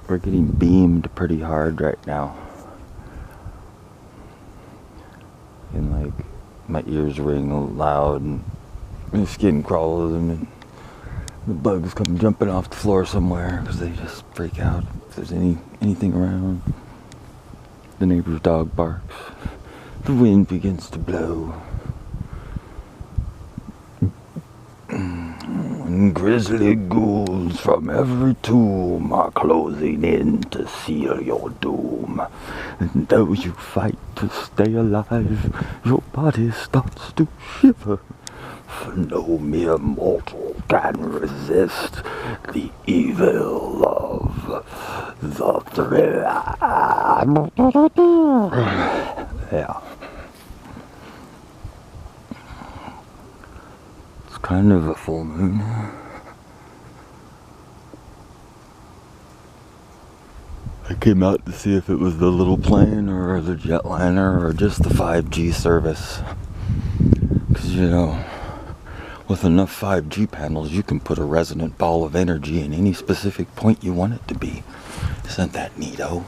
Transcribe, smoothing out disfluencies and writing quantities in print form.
We're getting beamed pretty hard right now. And like, my ears ring loud and my skin crawls and the bugs come jumping off the floor somewhere because they just freak out if there's anything around. The neighbor's dog barks. The wind begins to blow. And grisly ghouls from every tomb are closing in to seal your doom. And though you fight to stay alive, your body starts to shiver. For no mere mortal can resist the evil of the thriller. Yeah. It's kind of a full moon. I came out to see if it was the little plane or the jetliner or just the 5G service. Because, you know, with enough 5G panels, you can put a resonant ball of energy in any specific point you want it to be. Isn't that neato?